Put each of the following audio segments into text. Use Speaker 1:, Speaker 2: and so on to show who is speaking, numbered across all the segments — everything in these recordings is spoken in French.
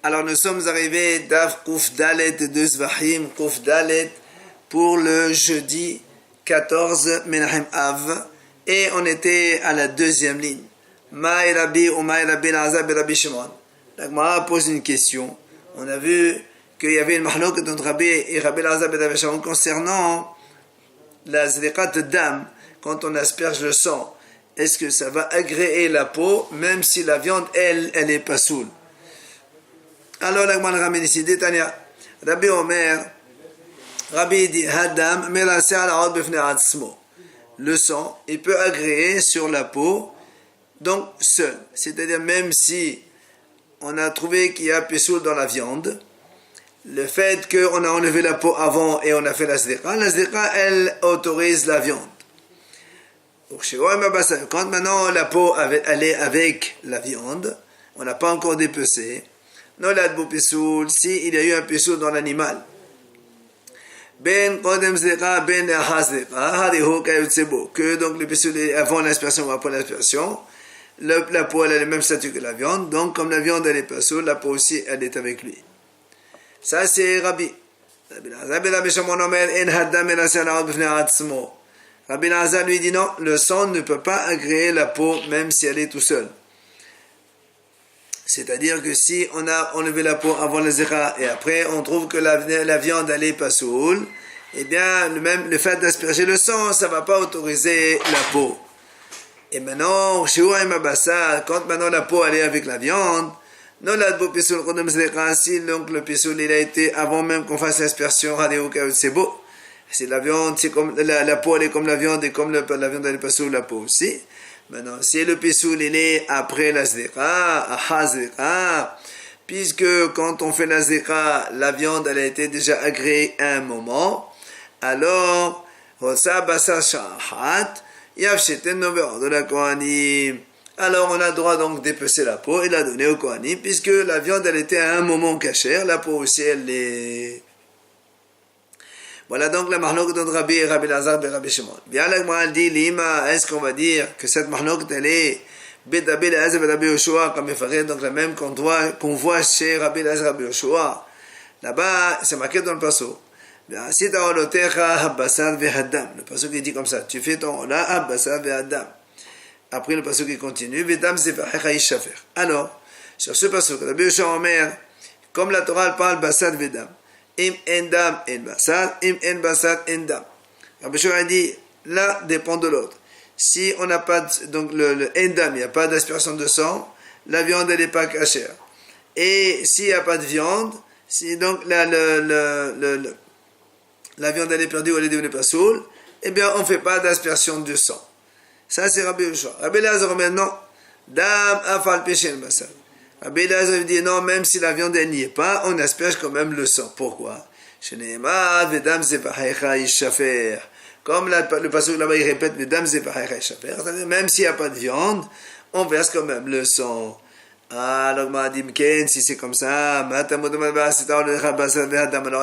Speaker 1: Alors nous sommes arrivés d'Af Kouf Dalet de Zvahim, Kouf Dalet, pour le jeudi 14 Menahem Av, et on était à la deuxième ligne. Maï Rabbi ou Maï Rabbi Lazar et Rabbi Shimon. La Gemara pose une question. On a vu qu'il y avait une mahlok entre Rabbi et Rabbi Lazar et Rabbi Shimon concernant la zriqat dam, quand on asperge le sang. Est-ce que ça va agréer la peau, même si la viande, elle est pas saoule? Alors la Gemara ramène ici, Détania, Rabbi Omer, Rabbi dit, Hadam, Merasé ala od bifnei atzmo. Le sang, il peut agréer sur la peau, donc seul. C'est-à-dire, même si on a trouvé qu'il y a pesoul dans la viande, le fait qu'on a enlevé la peau avant et on a fait la sdeka, elle autorise la viande. Quand maintenant la peau elle est avec la viande, on n'a pas encore dépecé, non la de pesoul, si il y a eu un pesoul dans l'animal, ben kodem sdeka ben ahazdeka hariho kayutsebo, que donc le pesoul est avant l'aspersion ou après l'aspersion, la peau elle a le même statut que la viande, donc comme la viande elle est pesoul, la peau aussi elle est avec lui. Ça c'est Rabbi. Rabbi Shimon Omer en hadam merasé ala od bifnei atzmo. Rabbi Lazar lui dit non, le sang ne peut pas agréer la peau même si elle est tout seule. C'est-à-dire que si on a enlevé la peau avant le zéra et après on trouve que la viande elle est pas saoule, eh bien le fait d'asperger le sang, ça va pas autoriser la peau. Et maintenant, quand maintenant la peau elle est avec la viande, non la si donc le pisoul il a été avant même qu'on fasse l'aspersion, c'est beau. Si la viande, c'est comme la peau elle est comme la viande et comme la viande elle est pas sous la peau aussi. Maintenant, si le pisoul il est après la zdeka, puisque quand on fait la zdeka, la viande elle a été déjà agréée à un moment, alors alors on a le droit donc d'épecer la peau et la donner au Kohanim, puisque la viande elle était à un moment cachère, la peau aussi elle est. Voilà donc la mahlok de Rabbi et Rabbi Lazar et Rabbi Shimon. Bien la Gemara dit, Lima, est-ce qu'on va dire que cette mahlok elle est Rabbi Lazar et Rabbi Yoshua, comme il ferait donc la même qu'on voit chez Rabbi Lazar et Rabbi Yoshua. Là-bas, c'est marqué dans le passo. Si ta olotecha habbasar vehadam. Le passo qui dit comme ça, tu fais ton ola habbasar vehadam. Après le passo qui continue, vedam zevahecha ishafer. Alors, sur ce passo, Rabbi Yoshua Omer, comme la Torah parle basar vedam. Im endam en basar, im en basar endam. Rabbi Yoshua a dit, l'un dépend de l'autre. Si on n'a pas, donc le endam, il n'y a pas d'aspersion de sang, la viande elle n'est pas cachère. Et s'il n'y a pas de viande, si donc la viande elle est perdue ou elle est devenue pas saoule, eh bien on ne fait pas d'aspersion de sang. Ça c'est Rabbi Yoshua. Rabbi Lazar maintenant, dam afal peshen basar. Rabbi Lazar dit non, même si la viande n'y est pas, on asperge quand même le sang. Pourquoi? Comme le passage là-bas il répète, même s'il n'y a pas de viande, on verse quand même le sang. Alors si c'est comme ça, alors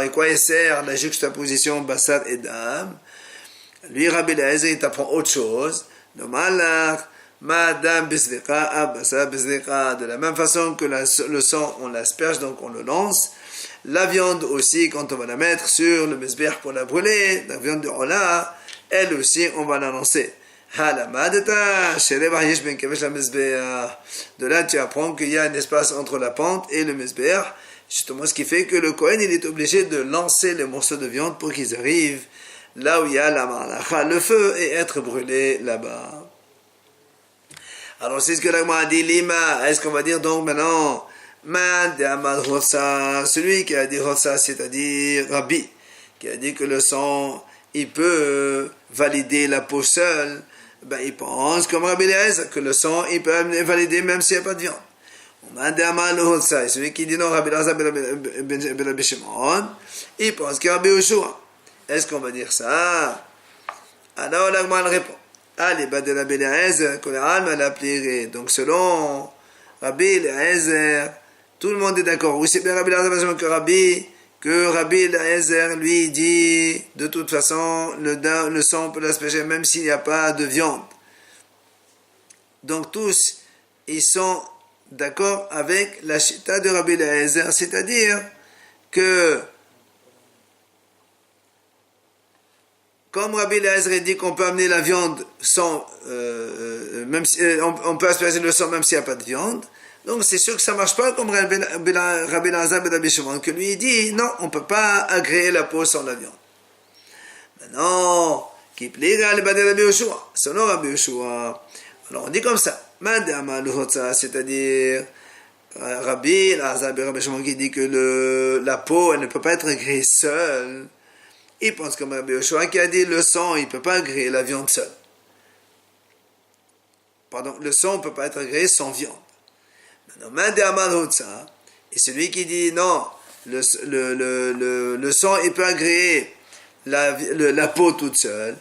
Speaker 1: et quoi il sert la juxtaposition Bassar et Dam? Lui Rabbi Lazar il t'apprend autre chose. De la même façon que le sang on l'asperge, donc on le lance, la viande aussi quand on va la mettre sur le mesbeh pour la brûler, la viande de Ola, elle aussi on va la lancer. De là tu apprends qu'il y a un espace entre la pente et le mesbeh, justement ce qui fait que le Kohen il est obligé de lancer les morceaux de viande pour qu'ils arrivent là où il y a la malacha, le feu, et être brûlés là-bas. Alors c'est ce que l'Agma a dit, Lima, est-ce qu'on va dire donc maintenant, celui qui a dit Hossa, c'est-à-dire Rabbi, qui a dit que le sang, il peut valider la peau seule, ben il pense comme Rabbi Lazar que le sang, il peut valider même s'il n'y a pas de viande. Celui qui dit non, Rabbi Lazar ben Rabbi Shimon, il pense que Rabbi Yoshua. Est-ce qu'on va dire ça? Alors l'Agma répond. Allez, de Rabbi Lazar, que l'Alma l'a plié. Donc, selon Rabbi Lazar, tout le monde est d'accord. Oui, c'est bien Rabbi Lazar que Rabbi Lazar, lui, dit, de toute façon, le sang peut l'asperger même s'il n'y a pas de viande. Donc, tous, ils sont d'accord avec la chita de Rabbi Eliezer, c'est-à-dire que comme Rabbi Eliezer dit qu'on peut amener la viande sans, même si, on peut asperger le sang même s'il n'y a pas de viande, donc c'est sûr que ça ne marche pas comme Rabbi Eliezer et Rabbi Shimon, que lui il dit non, on ne peut pas agréer la peau sans la viande. Maintenant, qui pliera le badé Rabbi Yoshua, selon Rabbi Yoshua, alors on dit comme ça, c'est-à-dire Rabbi Eliezer et Rabbi Shimon qui dit que la peau elle ne peut pas être agréée seule. Il pense comme Rabbi Yoshua qui a dit le sang, il ne peut pas agréer la viande seule. Pardon, le sang ne peut pas être agréé sans viande. Maintenant, et celui qui dit non, le sang, il peut agréer la peau toute seule.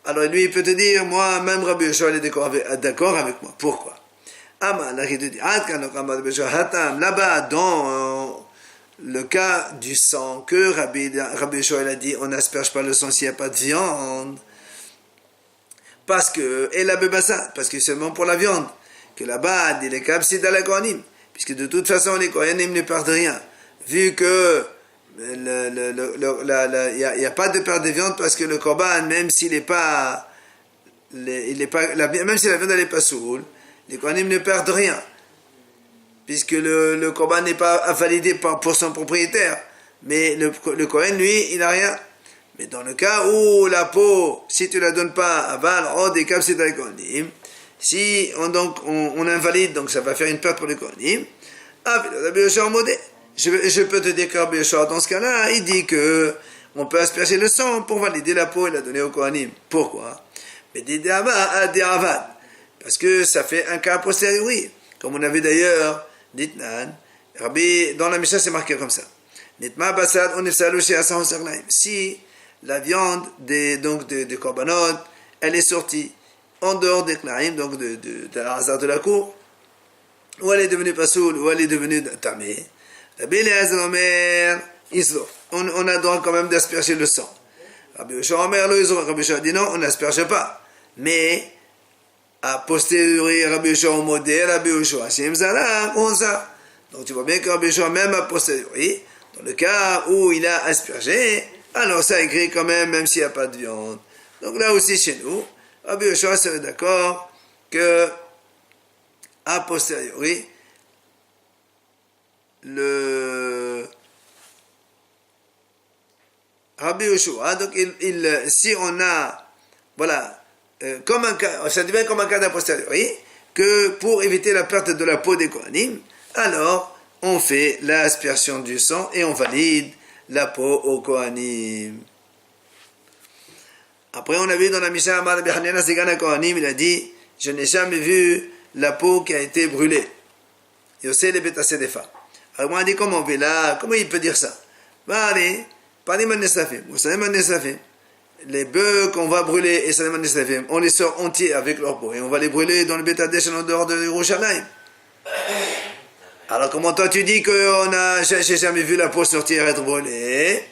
Speaker 1: Alors lui, il peut te dire, moi, même Rabbi Yoshua, il est d'accord avec moi. Pourquoi? Là-bas, dans le cas du sang, que Rabbi Yoshua a dit, on n'asperge pas le sang s'il n'y a pas de viande. Parce que, et la bebassa, parce que c'est seulement pour la viande, que là-bas, il est capsid à la kohanim, puisque de toute façon, les kohanim ne perdent rien, vu que il n'y a pas de perte de viande, parce que le korban, même s'il n'est pas, même si la viande n'est pas soule, les kohanim ne perdent rien, puisque le korban n'est pas validé pour son propriétaire, mais le kohen, lui, il n'a rien. Mais dans le cas où la peau, si tu ne la donnes pas à Val, si on invalide, donc ça va faire une perte pour les kohanim, je peux te dire que Rabbi Yoshua, dans ce cas-là, il dit que on peut asperger le sang pour valider la peau et la donner au kohanim. Pourquoi? Parce que ça fait un cas a posteriori. Comme on avait d'ailleurs, dans la Mishnah, c'est marqué comme ça. Si la viande des korbanot, elle est sortie en dehors des klaim, donc de la hasard de la cour, ou elle est devenue pasoul, ou elle est devenue tamé, on a droit quand même d'asperger le sang. Rabbi Yoshua dit non, on n'asperge pas. Mais, a posteriori, Rabbi Yoshua au modèle, Rabbi Yoshua, donc tu vois bien que Rabbi Yoshua, même a posteriori, dans le cas où il a aspergé, alors ça écrit quand même s'il n'y a pas de viande. Donc là aussi chez nous, Rabbi Yoshua serait d'accord que, a posteriori, le Rabbi Yoshua, donc si on a, voilà, comme un cas, ça devient comme un cas d'a posteriori, que pour éviter la perte de la peau des kohanim, alors on fait l'aspersion du sang et on valide la peau au kohanim. Après, on a vu dans la Mishnah, Amar B'Hanina Zigana Kohanim, il a dit, je n'ai jamais vu la peau qui a été brûlée. Yosé le Betasedefa. Alors, moi, on dit, comment on fait là? Comment il peut dire ça? Allez, parlez Manesafim. Vous savez Manesafim? Les bœufs qu'on va brûler, et Salim Manesafim, on les sort entiers avec leur peau, et on va les brûler dans le Betadesh en dehors de Yerushalayim. Alors, comment toi tu dis que j'ai jamais vu la peau sortir et être brûlée?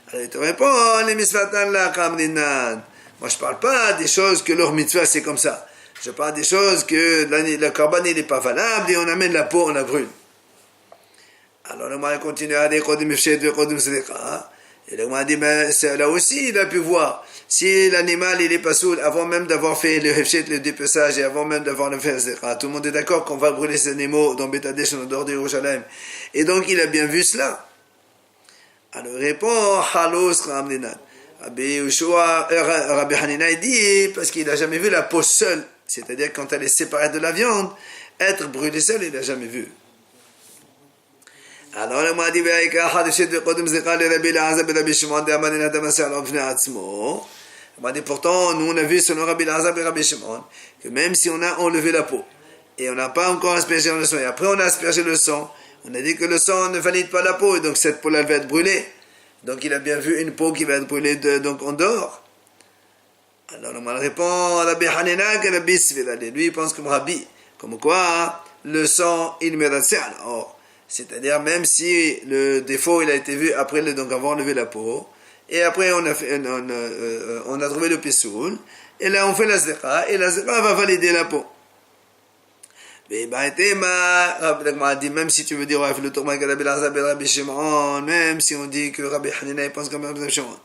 Speaker 1: Alors, il te répond, les misvatan la kamrinan. Moi, je parle pas des choses que leur mitzvah, c'est comme ça. Je parle des choses que le korban, il n'est pas valable, et on amène la peau, on la brûle. Alors, le mari continue à dire, kodim ifshet ve kodim sedeka. Et le mari dit, mais là aussi, il a pu voir. Si l'animal, il est pas sourd, avant même d'avoir fait le hefshet, le dépeçage, et avant même d'avoir le fait sedeka, tout le monde est d'accord qu'on va brûler ces animaux dans Betadesh, en dehors de Yerushalayim. Et donc, il a bien vu cela. Alors, il répond, halos ramlinan. Rabbi Hanina, il dit, parce qu'il n'a jamais vu la peau seule, c'est-à-dire quand elle est séparée de la viande, être brûlée seule, il n'a jamais vu. Alors, le m'a dit, pourtant, nous on a vu selon Rabbi Eliezer et Rabbi Shimon que même si on a enlevé la peau et on n'a pas encore aspergé le sang, et après on a aspergé le sang, on a dit que le sang ne valide pas la peau, et donc cette peau-là va être brûlée. Donc il a bien vu une peau qui va être brûlée donc en dehors. Alors on répond Rabbi Hanina que Rabbi Svila, lui il pense comme Rabbi, comme quoi le sang il mérite alors. C'est-à-dire même si le défaut il a été vu après donc avant enlevé la peau, et après on a trouvé le pissoul, et là on fait la zéra, et la zéra va valider la peau. Même si tu veux dire même si on dit que Rabbi Hanina pense comme Rabbi Shimon.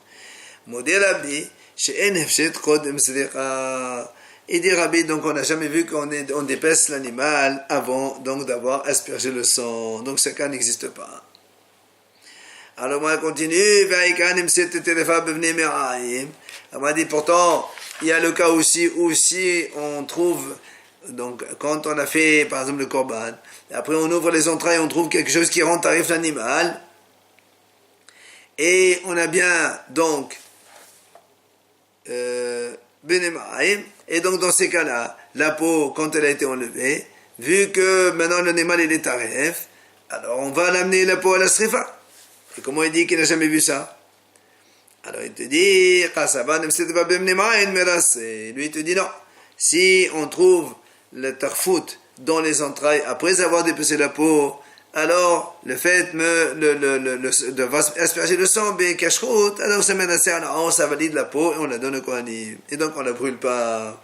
Speaker 1: Il dit Rabbi, donc on n'a jamais vu qu'on dépaisse l'animal avant donc d'avoir aspergé le sang. Donc ce cas n'existe pas. Alors moi, on continue. On m'a dit pourtant, il y a le cas aussi où si on trouve, donc quand on a fait par exemple le korban, après on ouvre les entrailles, on trouve quelque chose qui rend tarif l'animal, et on a bien donc et donc dans ces cas-là, la peau, quand elle a été enlevée, vu que maintenant l'animal il est tarif, alors on va l'amener la peau à la srifa. Et comment il dit qu'il n'a jamais vu ça? Alors il te dit, lui il te dit non. Si on trouve le tarfout dans les entrailles après avoir dépecé la peau, alors le fait de asperger le sang, alors ça mène à ça valide la peau et on la donne au Kohanim. Et donc on ne la brûle pas.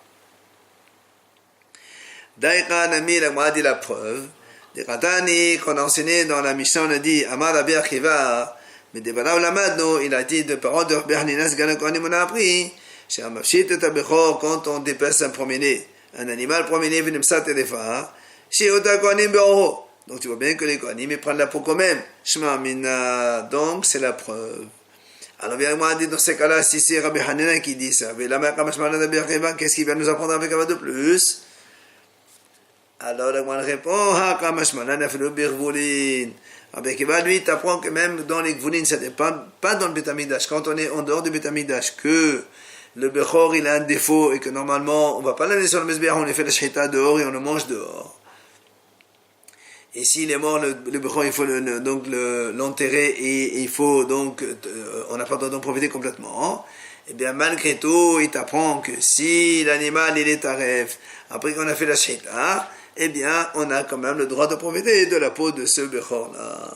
Speaker 1: Daïka Nami, la dit la preuve. Des Ratani, qu'on a enseigné dans la Mishnah, on a dit, Amar Rabbi Akiva, mais des Balav Lamadno, il a dit de paroles de Rabbi Hanina, Sgana Kohanim, on a appris, chez Amavshit et Tabechor, quand on dépasse un promené, un animal promené, Venemsat et Lefa, chez Ota Kohanim Beoro. Donc tu vois bien que les Kohanim, ils prennent la peau quand même. Shema Amina, donc c'est la preuve. Alors bien moi, dit dans ces cas-là, si c'est Rabbi Hanina qui dit ça, mais la mère Kamashmana Rabbi Akiva, qu'est-ce qu'il va nous apprendre avec un de plus? Alors, on répond, Rabbi Akiva, lui, t'apprend que même dans les Gvulin, ça dépend pas dans le Beth Amikdash. Quand on est en dehors du Beth Amikdash, que le Bechor, il a un défaut et que normalement, on va pas l'amener sur le Mezbeach, on lui fait la shchita dehors et on le mange dehors. Et s'il est mort, le Bechor, il faut donc l'enterrer et il faut donc, on n'a pas le droit d'en profiter complètement. Eh bien, malgré tout, il t'apprend que si l'animal, il est taref, après qu'on a fait la shchita, eh bien, on a quand même le droit de profiter de la peau de ce Bechor-là.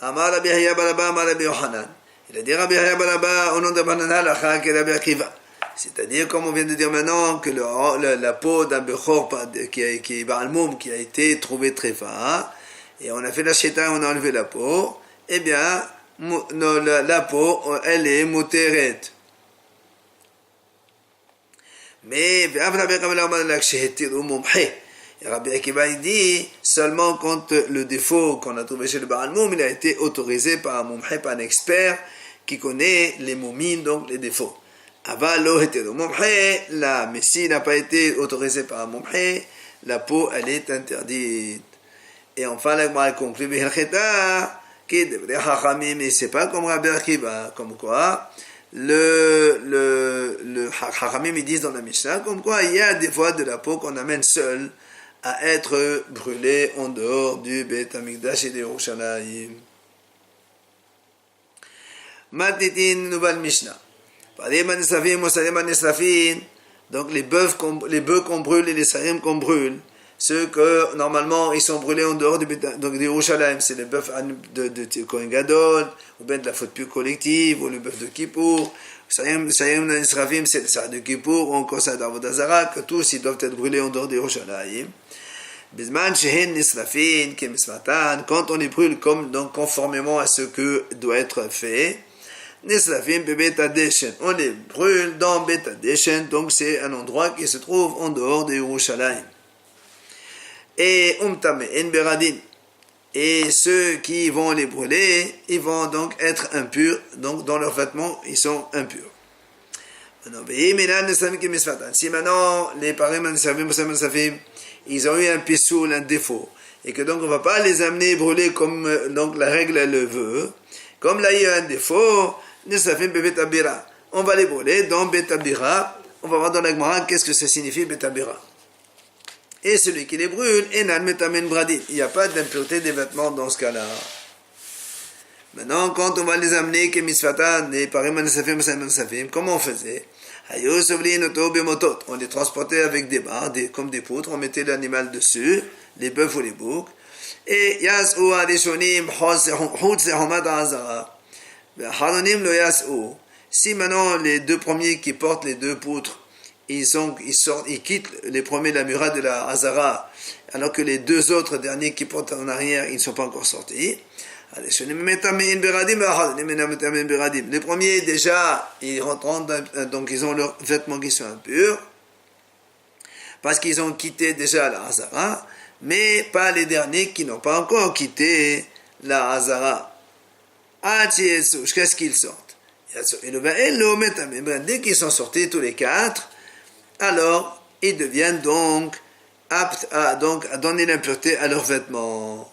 Speaker 1: Amar Rabbi Yahya Baraba, Amar Rabbi Yohanan. Il a dit Rabbi Yahya Baraba, au nom de Banana, la qui est Rabbi Akiva. C'est-à-dire, comme on vient de dire maintenant, que la peau d'un Bechor qui est Baalmoum, qui a été trouvée très fin, et on a fait la shita, on a enlevé la peau, eh bien, la peau, elle est muteret. Mais Rabbi Akiva dit seulement quand le défaut qu'on a trouvé chez le Baal Moum, il a été autorisé par un mumhe, par un expert qui connaît les moumines, donc les défauts. Mais s'il n'a pas été autorisé par un mumhe, la peau elle est interdite. Et enfin la Gemara conclut mais c'est pas comme Rabbi Akiva, comme quoi le Chachamim ils disent dans la Mishnah comme quoi il y a des fois de la peau qu'on amène seule à être brûlée en dehors du Beth Amikdash et de Yerushalayim. Matitin nouvelle Mishnah. Donc les bœufs qu'on brûle et les sarim qu'on brûle, ceux que normalement ils sont brûlés en dehors du Yerushalayim, c'est les bœufs de Kohen Gadol, ou bien de la faute plus collective, ou le bœuf de Kippour. Sarim Nisrafim, c'est le Sar de Kippour, ou encore ça d'Avodah Zarah, que tous ils doivent être brûlés en dehors du Yerushalayim. Bisman Shehen Nisrafin, Kemismatan, quand on les brûle donc conformément à ce que doit être fait, Nisrafim Bebet Adeshen, on les brûle dans Bet Adeshen, donc c'est un endroit qui se trouve en dehors de Yerushalayim. Et Umtame En Beradin, et ceux qui vont les brûler, ils vont donc être impurs, donc dans leurs vêtements, ils sont impurs. Si maintenant les parim ils ont eu un pissoul, un défaut, et que donc on ne va pas les amener brûler comme donc la règle le veut, comme là il y a un défaut, on va les brûler dans Betabira. On va voir dans la Gemara qu'est-ce que ça signifie Betabira. Et celui qui les brûle, il n'y a pas d'impureté des vêtements dans ce cas-là. Maintenant, quand on va les amener, comment on faisait? On les transportait avec des barres, comme des poutres, on mettait l'animal dessus, les bœufs ou les boucs, et si maintenant les deux premiers qui portent les deux poutres, ils quittent les premiers la muraille de la Hazara, alors que les deux autres derniers qui portent en arrière, ils ne sont pas encore sortis. Les premiers, déjà, ils rentrent, donc ils ont leurs vêtements qui sont impurs, parce qu'ils ont quitté déjà la Hazara, mais pas les derniers qui n'ont pas encore quitté la Hazara. Jusqu'à ce qu'ils sortent. Dès qu'ils sont sortis tous les quatre, alors ils deviennent donc aptes à donner l'impureté à leurs vêtements.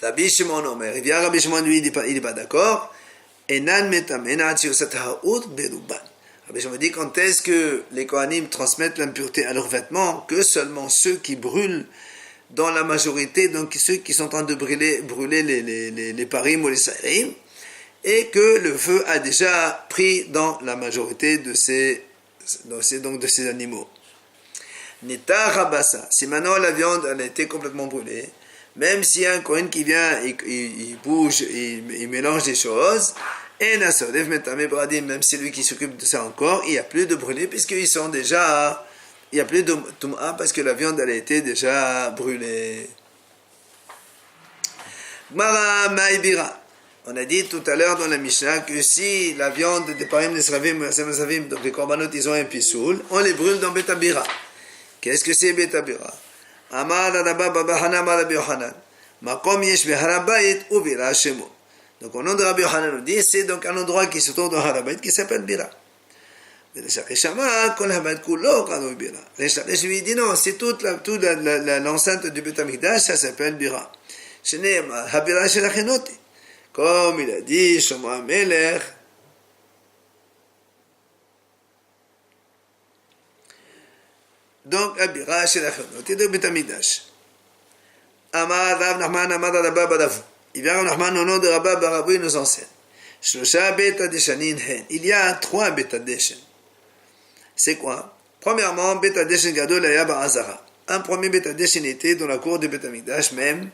Speaker 1: Rabbi Shimon Omer, Rabbi Shimon lui il n'est pas d'accord. Rabbi Shimon dit quand est-ce que les Kohanim transmettent l'impureté à leurs vêtements, que seulement ceux qui brûlent dans la majorité, donc ceux qui sont en train de brûler les parim ou les saïrim, et que le feu a déjà pris dans la majorité de ces animaux. Nita rabassa, si maintenant la viande elle a été complètement brûlée, même s'il y a un Kohen qui vient, il bouge, il mélange des choses, et Nasodev metame bradim, même celui qui s'occupe de ça encore, il n'y a plus de brûlés, puisqu'ils sont déjà, il n'y a plus de tum'a, parce que la viande elle a été déjà brûlée. Gmara maïbira. On a dit tout à l'heure dans la Mishnah que si la viande des parim nesravim, donc les korbanot, ils ont un pissoul, on les brûle dans Betabira. Qu'est-ce que c'est Betabira? Amar Rabba Baba Hanan Rabbi Yohanan. Makom yesh beharabayit ou bira shemo. Donc au nom de Rabbi Yohanan, on dit c'est donc un endroit qui se trouve dans Harabayit qui s'appelle Bira. Mais le Shama, kol Harabayit kulo kano Bira. Le lui dit non, c'est toute l'enceinte du Beth Amikdash, ça s'appelle Bira. Sheneema habira shelachenoti. Comme il a dit Shlomo HaMelech, donc Abira chez la Chanoti de Beth Amikdash. Amar Rav Nachman Amar Rabba Baravu. Il vient Rav Nachman au nom de Rabba Baravu, il nous enseigne. Shlosha Beta Deshanin Hen. Il y a 3 Beta Deshen. C'est quoi? Premièrement, Beta Deshen Gadol Aya Ba'azara. Un premier Beta Deshen était dans la cour de Beth Amikdash même.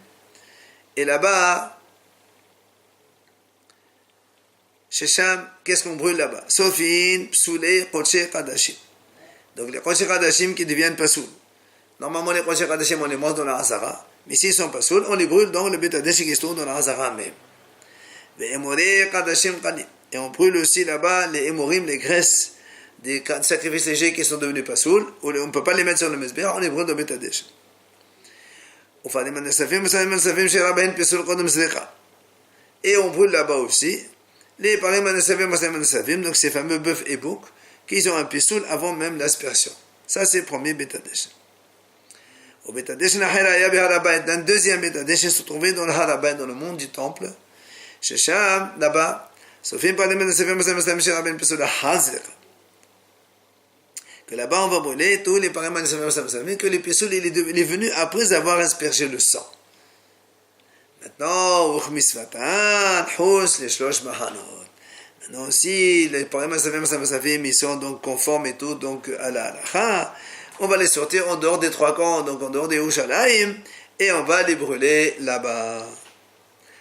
Speaker 1: Et là-bas, Shesham, qu'est-ce qu'on brûle là-bas? Sofin, Psoulé, Koché, Kadashim. Donc les Koché Kadashim qui deviennent Pasoul. Normalement, les Koché Kadashim, on les mange dans la Hazara. Mais s'ils sont Pasoul, on les brûle dans le Betadesh qui se trouve dans la Hazara même. Les Emoré, Kadashim, Kanim. Et on brûle aussi là-bas les Emorim, les graisses des sacrifices légers qui sont devenus Pasoul. On ne peut pas les mettre sur le Mesber, on les brûle dans le Betadesh. Et on brûle là-bas aussi les parim anasavim, donc ces fameux bœufs et boucs, qui ont un pissoul avant même l'aspersion. Ça, c'est le premier Betadesh. Au Betadesh, un deuxième Betadesh se trouvait dans le Harabayit, dans le monde du temple. Shesham, là-bas, que là-bas, on va brûler tous les parim anasavim, que le pissoul il est venu après avoir aspergé le sang. Maintenant, maintenant aussi, les parim anasavim, ils sont donc conformes et tout, donc à la halacha. On va les sortir en dehors des 3 camps, donc en dehors des Yerushalayim, et on va les brûler là-bas.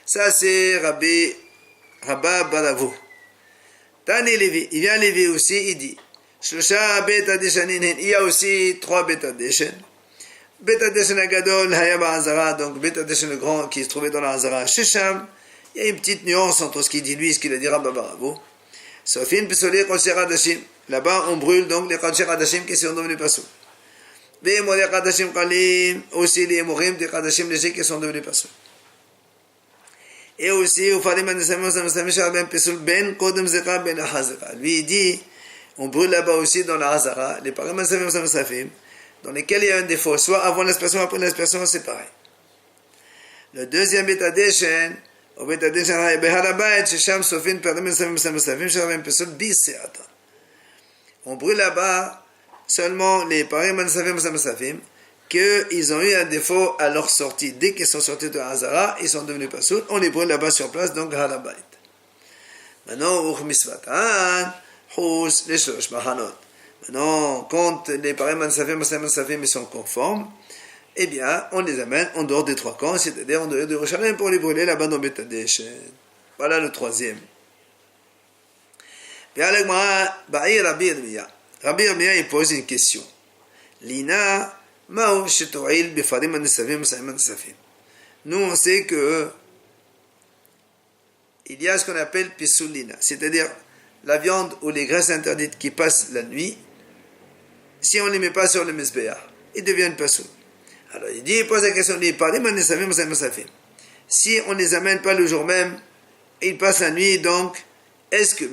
Speaker 1: Ça, c'est Rabba Baravu. Tani Lévi, il vient Lévi aussi, il dit, Shlosha Beta Deshanin, il y a aussi 3 Beta Deshen. Beta Deshen Agadol, Hayaba Hazara, donc Beta Deshen le grand qui se trouvait dans la Hazara, Shesham. Il y a une petite nuance entre ce qu'il dit lui et ce qu'il a dit Rabba Baravu. Sofin Pesoli Kodsher Hadashim. Là-bas, on brûle donc les Kodsher Hadashim qui sont devenus Pasoul. Les Emorim Hadashim Kalim, aussi les Emorim des Hadashim légers qui sont devenus Pasoul. Et aussi, au Farim Anasam Shabem Pasoul Ben Kodem Zeka Ben Hazara. Lui, il dit, on brûle là-bas aussi dans la Hazara, les Parim Anasam Safim, dans lesquels il y a un défaut, soit avant l'aspersion, après l'aspersion, c'est pareil. Le deuxième Beta Deshen, au Beta Deshen, Beharabayit, Shesham, Sofin, Parim Safim, Shabem Pasoul, Biseata. On brûle là-bas seulement les Parim Safim, qu'ils ont eu un défaut à leur sortie. Dès qu'ils sont sortis de Hazara, ils sont devenus Pasoul, on les brûle là-bas sur place, donc Harabayit. Maintenant, Uch Misvatan, Hous, les Shlosh Mahanot. Maintenant, quand les Parim Safim, ils sont conformes, eh bien, on les amène en dehors des 3 camps, c'est-à-dire en dehors de Yerushalayim pour les brûler là-bas dans Betadesh. Voilà le 3e. Bien, Ba'ir Rabbi Yirmiyah. Rabbi Yirmiyah, il pose une question. Lina, ma'u sheto'il bifarim anisafim, sa'im anisafim. Nous, on sait que il y a ce qu'on appelle pisul lina, c'est-à-dire la viande ou les graisses interdites qui passent la nuit, si on ne les met pas sur le mesbéach, ils deviennent pasoul. Alors il pose la question, si on ne les amène pas le jour même, ils passent la nuit, donc, est-ce que,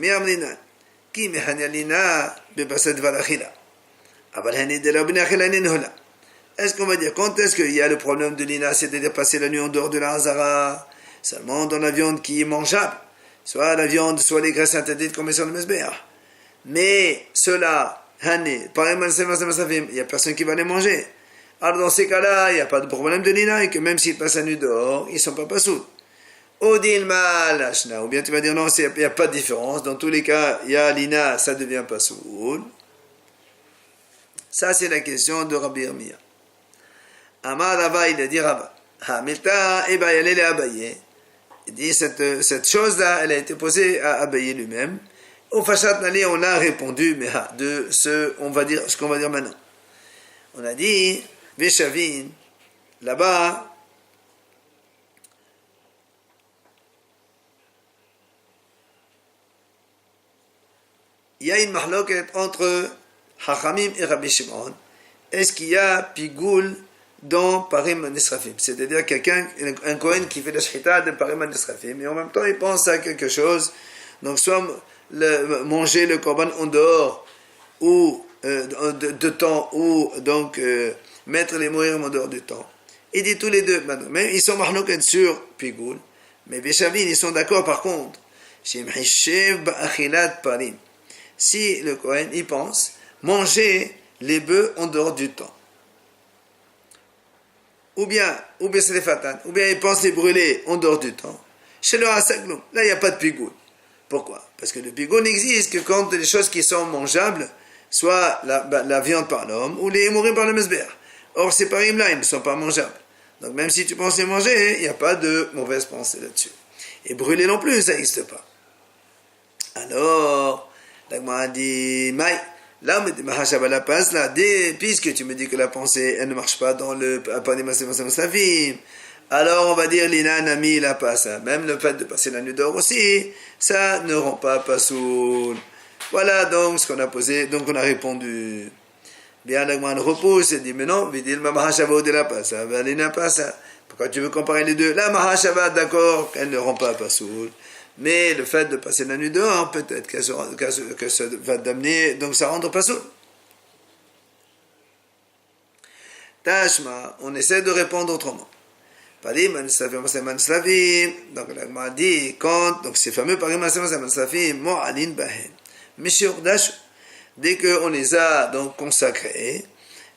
Speaker 1: est-ce qu'on va dire, quand est-ce qu'il y a le problème de l'ina, c'est-à-dire passer la nuit en dehors de la hazara, seulement dans la viande qui est mangeable, soit la viande, soit les graisses interdites comme sur le mesbéach. Mais cela, il n'y a personne qui va les manger. Alors dans ces cas-là, il n'y a pas de problème de l'ina, et que même s'ils passent la nuit dehors, ils ne sont pas passoul. Ou bien tu vas dire non, il n'y a pas de différence. Dans tous les cas, il y a l'ina, ça devient passoul. Ça, c'est la question de Rabbi Yirmiyah. Amar Rava, il a dit Rava. Hamilta, il allait Abaye. Il dit cette chose-là, elle a été posée à Abaye lui-même. Au Fashat Nali, on a répondu, mais de ce qu'on va dire maintenant. On a dit, Veshavin, là-bas, il y a une mahloket entre Hachamim et Rabbi Shimon. Est-ce qu'il y a pigoul dans Parim Anisrafim? C'est-à-dire quelqu'un, un Kohen qui fait la shchita de Parim Anisrafim, et en même temps il pense à quelque chose, donc soit manger le korban en dehors, ou de temps, ou donc mettre les mourir en dehors du temps. Il dit tous les deux, même ils sont mahloket sur pigoul, mais Beshavin, ils sont d'accord par contre. Si le Kohen, il pense manger les bœufs en dehors du temps, ou bien il pense les brûler en dehors du temps, chez le Hasagloum, là il n'y a pas de pigoul. Pourquoi? Parce que le pigoul n'existe que quand les choses qui sont mangeables, soit la viande par l'homme, ou les hémorrhoïdes par le mesbéach. Or ces parim-là, ils ne sont pas mangeables. Donc même si tu penses les manger, il n'y a pas de mauvaise pensée là-dessus. Et brûler non plus, ça n'existe pas. Alors, l'Agma dit, Maï, là, la passe, là, puisque tu me dis que la pensée, elle ne marche pas dans le alors on va dire, l'ina nami la passe. Même le fait de passer la nuit dehors aussi, ça ne rend pas pasoul. Voilà donc ce qu'on a posé, donc on a répondu. Bien, l'Agma repousse et dit, mais non, vidil ma mahashava de la passe, l'ina passe. Pourquoi tu veux comparer les deux? La mahashava, d'accord, elle ne rend pas pasoul. Mais le fait de passer la nuit dehors, peut-être que ça va t'amener, donc ça rendre pas sourd. Tashma, on essaie de répondre autrement. Parim Manslavim, donc l'Agma dit, quand, donc ces fameux Parim Manslavim, Mo'alin Bahen, Mishur Dash, dès qu'on les a donc consacrés,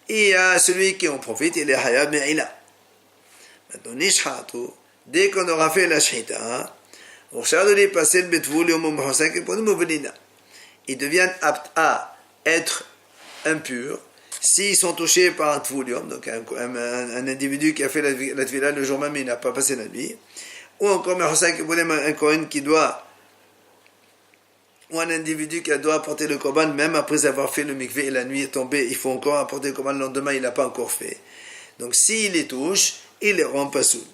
Speaker 1: il y a celui qui en profite, il est Hayab Me'ila. Maintenant, Nishhatu, dès qu'on aura fait la shita, ils deviennent aptes à être impurs s'ils sont touchés par un tvoulium, donc un individu qui a fait la tvila le jour même et il n'a pas passé la nuit, ou encore un Kohen qui doit, ou un individu qui doit apporter le korban même après avoir fait le mikvé et la nuit est tombée, il faut encore apporter le korban le lendemain, il n'a pas encore fait. Donc s'il les touche, il les rend pas sous.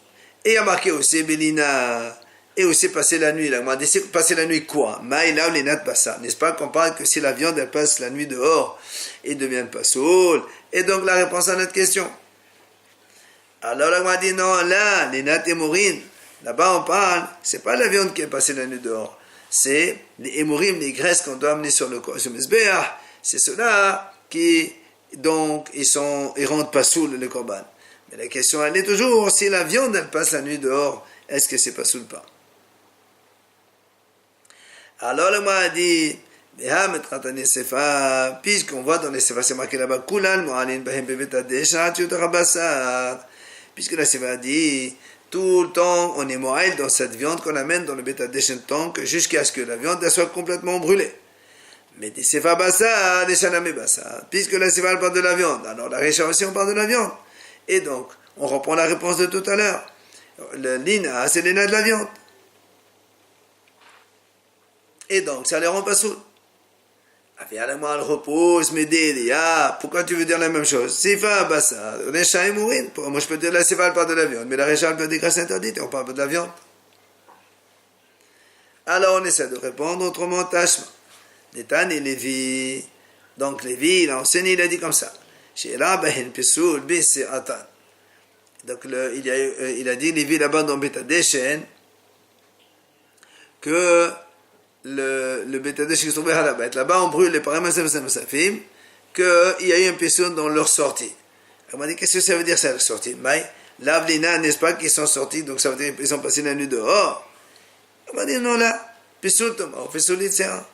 Speaker 1: Et il y a marqué aussi Belina. Et aussi passer la nuit. Là, on m'a dit passer la nuit quoi? Maïla ou les nat bassa. N'est-ce pas qu'on parle que si la viande elle passe la nuit dehors, ils deviennent pas saouls? Et donc la réponse à notre question. Alors là, on m'a dit non, là, les nat hémorines, là-bas on parle, c'est pas la viande qui est passée la nuit dehors. C'est les hémorines, les graisses qu'on doit amener sur le mesbéach. C'est ceux-là qui, donc, ils rendent pas saouls le korban. Mais la question, elle est toujours, si la viande elle passe la nuit dehors, est-ce que c'est pas saoul pas? Alors le m'a dit, puisqu'on voit dans les Sefa, c'est marqué là-bas, puisque la Sefa dit, tout le temps on est moïl dans cette viande qu'on amène dans le Betadesh tant que jusqu'à ce que la viande soit complètement brûlée. Mais des Sefa Bassa, des Shaname Bassa, puisque la Sefa parle de la viande, alors la Récha aussi on parle de la viande. Et donc, on reprend la réponse de tout à l'heure. Le lina, c'est l'ina de la viande. Et donc, ça les rend pas saouls. Viens-moi, elle repose, m'aider, pourquoi tu veux dire la même chose? Sifa, bah ça, Recha et Mourin. Moi, je peux dire la Sifa, elle parle de la viande, mais la Recha, elle peut dire que c'est interdit, et on parle pas de la viande. Alors, on essaie de répondre autrement, Tashma. Netan et Lévi. Donc, Lévi, il a enseigné, il a dit comme ça. Chez Rabahin Pesoul, bis et Atan. Donc, il a dit, Lévi, là-bas, dans Beta Deshen, que le Betadesh qui se trouvait à la bête. Là-bas, on brûle les paramètres qu'il y a eu un pisson dans leur sortie. On m'a dit, qu'est-ce que ça veut dire ça, la sortie? L'Avlina, n'est-ce pas, qu'ils sont sortis, donc ça veut dire qu'ils ont passé la nuit dehors. On m'a dit, non, là, pisson, on fait solide, c'est un.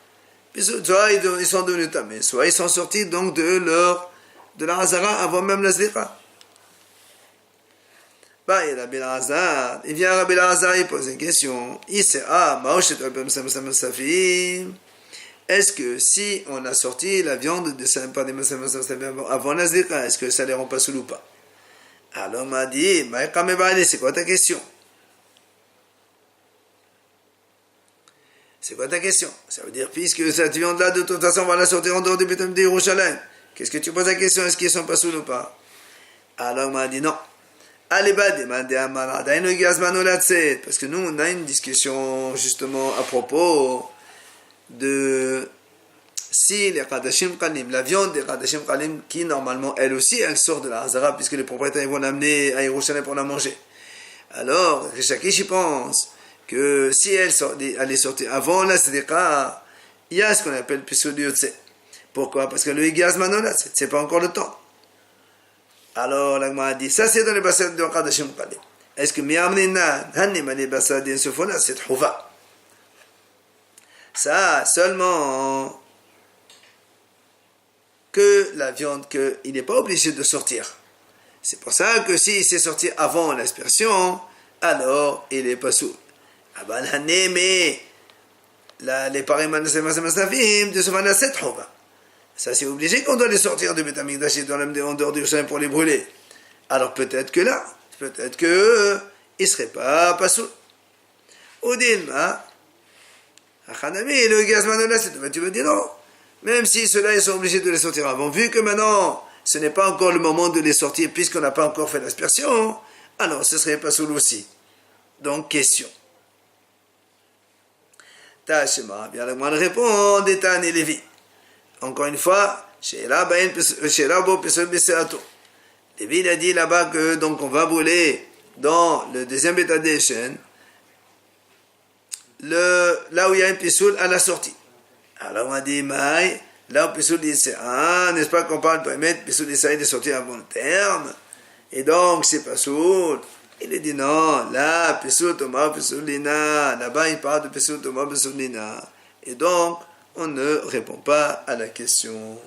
Speaker 1: Soit ils sont devenus tamés, soit ils sont sortis donc de la Hazara avant même la Zliqa. Bah, il y a Rabbi Lazar. Il vient Rabbi Lazar, il pose une question. Il sait, est-ce que si on a sorti la viande de Saint-Pas des avant la Zliqa, est-ce que ça les rend pas sous ou pas? Alors on m'a dit, c'est quoi ta question? C'est quoi ta question? Ça veut dire, puisque cette viande-là, de toute façon, on va la sortir en dehors du Beth d'Yerushalayim. Qu'est-ce que tu poses la question? Est-ce qu'ils sont pas sous ou pas? Alors on m'a dit non. Parce que nous, on a une discussion justement à propos de si les Qadashim Qalim, la viande des Qadashim Qalim, qui normalement, elle aussi, elle sort de la Hazara, puisque les propriétaires vont l'amener à Yerushalayim pour la manger. Alors, Rishakish pense que si elle est sortie avant la Sadiqa, il y a ce qu'on appelle Pissoul Yotse. Pourquoi? Parce que le Higaz Manola, c'est pas encore le temps. Alors, l'agma a dit, ça c'est dans les bassins de Qadashim Qalim. Est-ce que Miamrina, Hannim, les bassins de Sofona, c'est Houva? Ça, seulement que la viande, qu'il n'est pas obligé de sortir. C'est pour ça que s'il s'est sorti avant l'aspersion, alors il n'est pas sous. Ah ben, mais les pareilles de Sofana, c'est Houva. Ça, c'est obligé qu'on doit les sortir du Beth Amikdash et en dehors du Yerushalayim pour les brûler. Alors peut-être que là, peut-être que ils ne seraient pas sous. Odilma, Achanami, le Gazmanola, tu veux dire non. Même si ceux-là, ils sont obligés de les sortir avant. Vu que maintenant, ce n'est pas encore le moment de les sortir puisqu'on n'a pas encore fait l'aspersion, alors ce ne serait pas sous aussi. Donc, question. Tachema, bien le moins de répondre, Etan et Lévi. Encore une fois, chez Rabo Pesol Beseato. Lévi il a dit là-bas que donc on va brûler dans le deuxième état des chaînes, là où il y a un Pesol à la sortie. Alors on a dit, Maï, là où Pesol dit c'est n'est-ce pas qu'on parle de mettre Pesol d'Israël est sorti avant le terme, et donc c'est pas soul. Il a dit non, là, Pesol Thomas Pesol Lina, là-bas il parle de Pesol Thomas Pesol Lina. Et donc, on ne répond pas à la question.